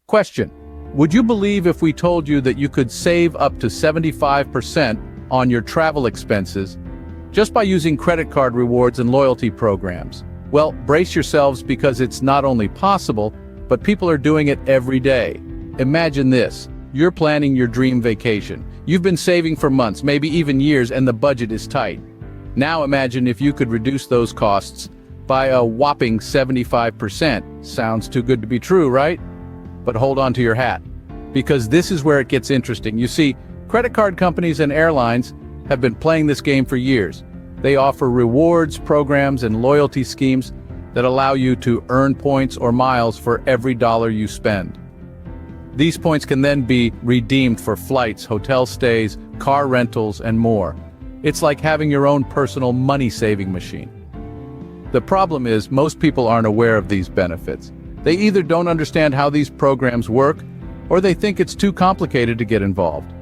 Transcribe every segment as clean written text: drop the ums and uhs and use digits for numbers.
Question: would you believe if we told you that you could save up to 75% on your travel expenses just by using credit card rewards and loyalty programs? Well, brace yourselves, because it's not only possible, but people are doing it every day. Imagine this: you're planning your dream vacation. You've been saving for months, maybe even years, and the budget is tight. Now imagine if you could reduce those costs by a whopping 75%. Sounds too good to be true, right? But hold on to your hat, because this is where it gets interesting. You see, credit card companies and airlines have been playing this game for years. They offer rewards programs and loyalty schemes that allow you to earn points or miles for every dollar you spend. These points can then be redeemed for flights, hotel stays, car rentals, and more. It's like having your own personal money-saving machine. The problem is, most people aren't aware of these benefits. They either don't understand how these programs work, or they think it's too complicated to get involved.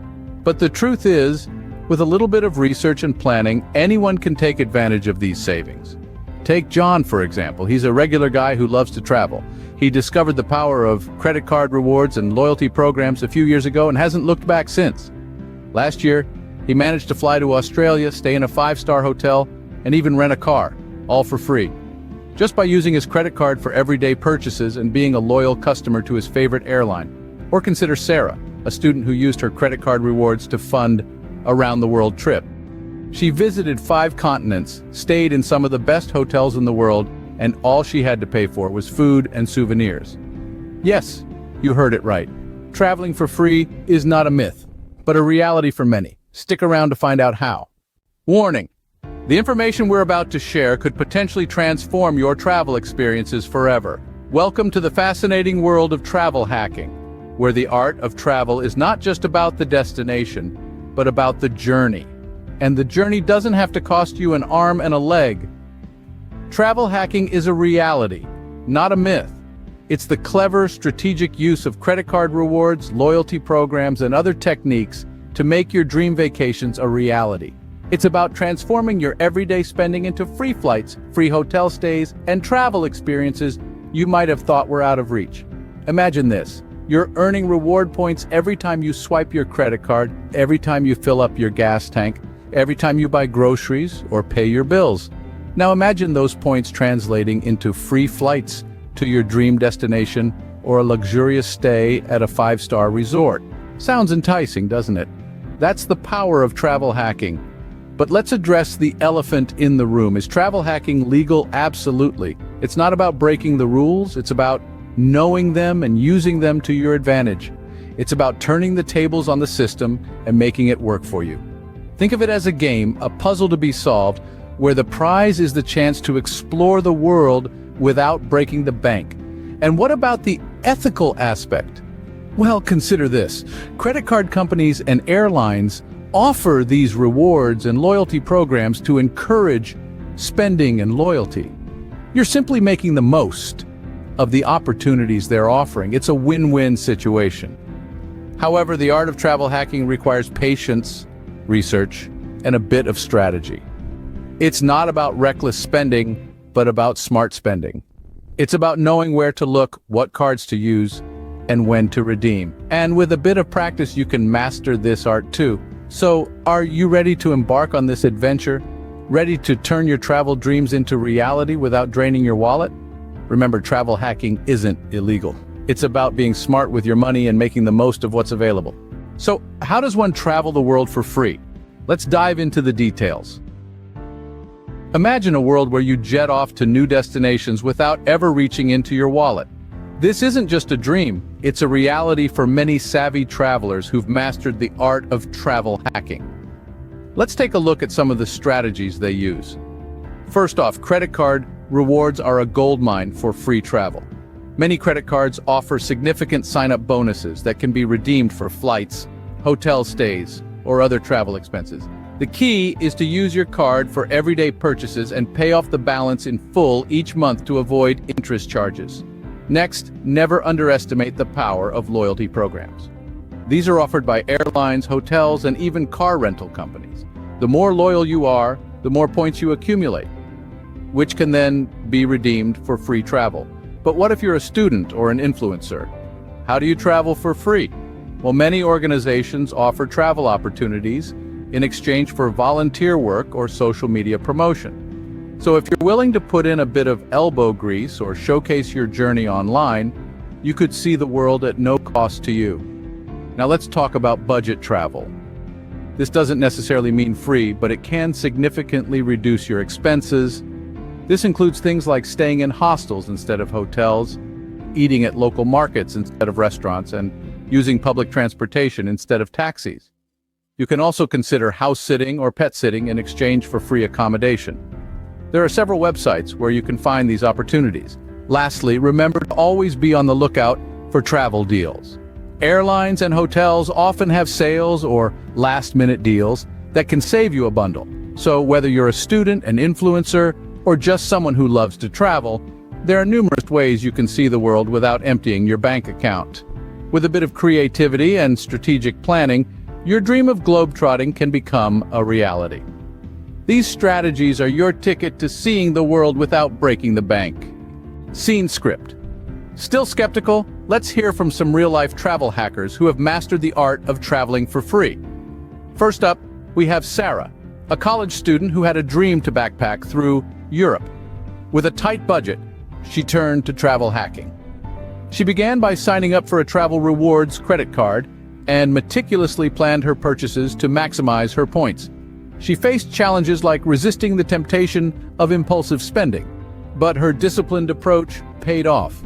But the truth is, with a little bit of research and planning, anyone can take advantage of these savings. Take John, for example. He's a regular guy who loves to travel. He discovered the power of credit card rewards and loyalty programs a few years ago and hasn't looked back since. Last year, he managed to fly to Australia, stay in a 5-star hotel, and even rent a car, all for free, just by using his credit card for everyday purchases and being a loyal customer to his favorite airline. Or consider Sarah, a student who used her credit card rewards to fund a round-the-world trip. She visited 5 continents, stayed in some of the best hotels in the world, and all she had to pay for was food and souvenirs. Yes, you heard it right. Traveling for free is not a myth, but a reality for many. Stick around to find out how. Warning: the information we're about to share could potentially transform your travel experiences forever. Welcome to the fascinating world of travel hacking, where the art of travel is not just about the destination, but about the journey. And the journey doesn't have to cost you an arm and a leg. Travel hacking is a reality, not a myth. It's the clever, strategic use of credit card rewards, loyalty programs, and other techniques to make your dream vacations a reality. It's about transforming your everyday spending into free flights, free hotel stays, and travel experiences you might have thought were out of reach. Imagine this: you're earning reward points every time you swipe your credit card, every time you fill up your gas tank, every time you buy groceries or pay your bills. Now imagine those points translating into free flights to your dream destination or a luxurious stay at a 5-star resort. Sounds enticing, doesn't it? That's the power of travel hacking. But let's address the elephant in the room. Is travel hacking legal? Absolutely. It's not about breaking the rules, it's about knowing them and using them to your advantage. It's about turning the tables on the system and making it work for you. Think of it as a game, a puzzle to be solved, where the prize is the chance to explore the world without breaking the bank. And what about the ethical aspect? Well, consider this. Credit card companies and airlines offer these rewards and loyalty programs to encourage spending and loyalty. You're simply making the most of the opportunities they're offering. It's a win-win situation. However, the art of travel hacking requires patience, research, and a bit of strategy. It's not about reckless spending, but about smart spending. It's about knowing where to look, what cards to use, and when to redeem. And with a bit of practice, you can master this art too. So, are you ready to embark on this adventure? Ready to turn your travel dreams into reality without draining your wallet? Remember, travel hacking isn't illegal. It's about being smart with your money and making the most of what's available. So, how does one travel the world for free? Let's dive into the details. Imagine a world where you jet off to new destinations without ever reaching into your wallet. This isn't just a dream, it's a reality for many savvy travelers who've mastered the art of travel hacking. Let's take a look at some of the strategies they use. First off, credit card rewards are a goldmine for free travel. Many credit cards offer significant sign-up bonuses that can be redeemed for flights, hotel stays, or other travel expenses. The key is to use your card for everyday purchases and pay off the balance in full each month to avoid interest charges. Next, never underestimate the power of loyalty programs. These are offered by airlines, hotels, and even car rental companies. The more loyal you are, the more points you accumulate, which can then be redeemed for free travel. But what if you're a student or an influencer? how do you travel for free? Well, many organizations offer travel opportunities in exchange for volunteer work or social media promotion. So if you're willing to put in a bit of elbow grease or showcase your journey online, you could see the world at no cost to you. Now let's talk about budget travel. This doesn't necessarily mean free, but it can significantly reduce your expenses. This includes things like staying in hostels instead of hotels, eating at local markets instead of restaurants, and using public transportation instead of taxis. You can also consider house sitting or pet sitting in exchange for free accommodation. There are several websites where you can find these opportunities. Lastly, remember to always be on the lookout for travel deals. Airlines and hotels often have sales or last-minute deals that can save you a bundle. So whether you're a student, an influencer, or just someone who loves to travel, there are numerous ways you can see the world without emptying your bank account. With a bit of creativity and strategic planning, your dream of globetrotting can become a reality. These strategies are your ticket to seeing the world without breaking the bank. Scene script. Still skeptical? Let's hear from some real-life travel hackers who have mastered the art of traveling for free. First up, we have Sarah, a college student who had a dream to backpack through Europe. With a tight budget, she turned to travel hacking. She began by signing up for a travel rewards credit card and meticulously planned her purchases to maximize her points. She faced challenges like resisting the temptation of impulsive spending, but her disciplined approach paid off.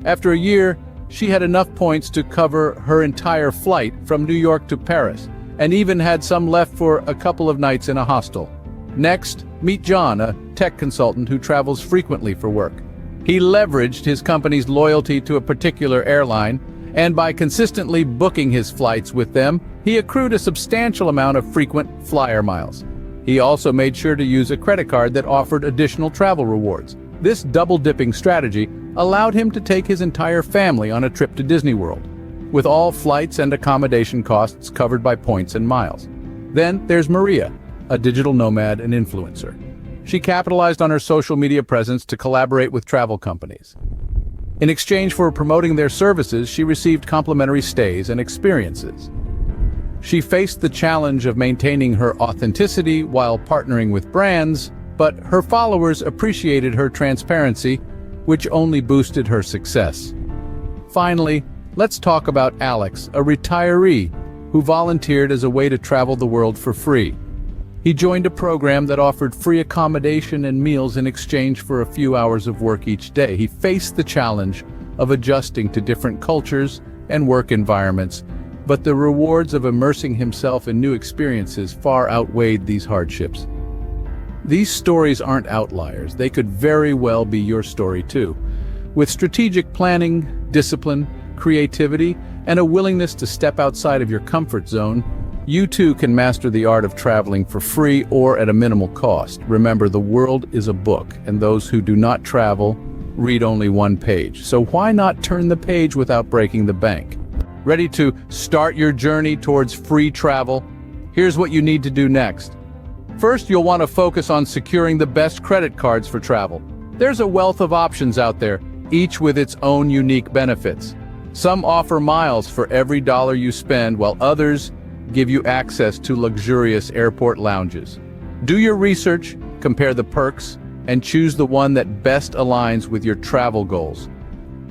After a year, she had enough points to cover her entire flight from New York to Paris, and even had some left for a couple of nights in a hostel. Next, meet John, a tech consultant who travels frequently for work. He leveraged his company's loyalty to a particular airline, and by consistently booking his flights with them, he accrued a substantial amount of frequent flyer miles. He also made sure to use a credit card that offered additional travel rewards. This double-dipping strategy allowed him to take his entire family on a trip to Disney World, with all flights and accommodation costs covered by points and miles. Then there's Maria, a digital nomad and influencer. She capitalized on her social media presence to collaborate with travel companies. In exchange for promoting their services, she received complimentary stays and experiences. She faced the challenge of maintaining her authenticity while partnering with brands, but her followers appreciated her transparency, which only boosted her success. Finally, let's talk about Alex, a retiree who volunteered as a way to travel the world for free. He joined a program that offered free accommodation and meals in exchange for a few hours of work each day. He faced the challenge of adjusting to different cultures and work environments, but the rewards of immersing himself in new experiences far outweighed these hardships. These stories aren't outliers. They could very well be your story too. With strategic planning, discipline, creativity, and a willingness to step outside of your comfort zone, you too can master the art of traveling for free or at a minimal cost. Remember, the world is a book, and those who do not travel read only one page. So why not turn the page without breaking the bank? Ready to start your journey towards free travel? Here's what you need to do next. First, you'll want to focus on securing the best credit cards for travel. There's a wealth of options out there, each with its own unique benefits. Some offer miles for every dollar you spend, while others give you access to luxurious airport lounges. Do your research, compare the perks, and choose the one that best aligns with your travel goals.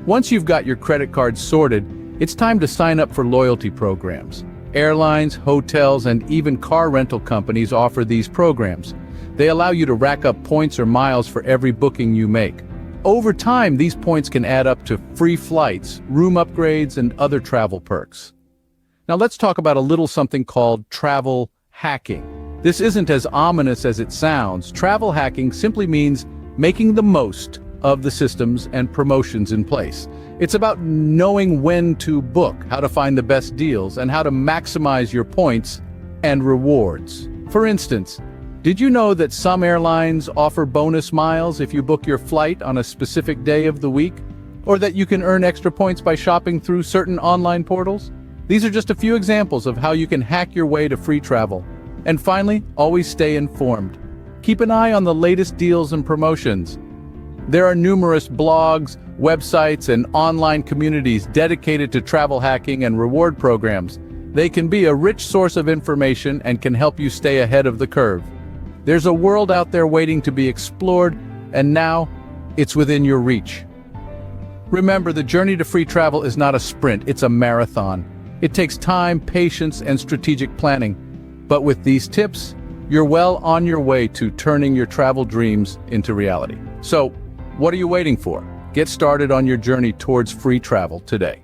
Once you've got your credit card sorted, it's time to sign up for loyalty programs. Airlines, hotels, and even car rental companies offer these programs. They allow you to rack up points or miles for every booking you make. Over time, these points can add up to free flights, room upgrades, and other travel perks. Now let's talk about a little something called travel hacking. This isn't as ominous as it sounds. Travel hacking simply means making the most of the systems and promotions in place. It's about knowing when to book, how to find the best deals, and how to maximize your points and rewards. For instance, did you know that some airlines offer bonus miles if you book your flight on a specific day of the week? Or that you can earn extra points by shopping through certain online portals? These are just a few examples of how you can hack your way to free travel. And finally, always stay informed. Keep an eye on the latest deals and promotions. There are numerous blogs, websites, and online communities dedicated to travel hacking and reward programs. They can be a rich source of information and can help you stay ahead of the curve. There's a world out there waiting to be explored, and now it's within your reach. Remember, the journey to free travel is not a sprint, it's a marathon. It takes time, patience, and strategic planning. But with these tips, you're well on your way to turning your travel dreams into reality. So, what are you waiting for? Get started on your journey towards free travel today.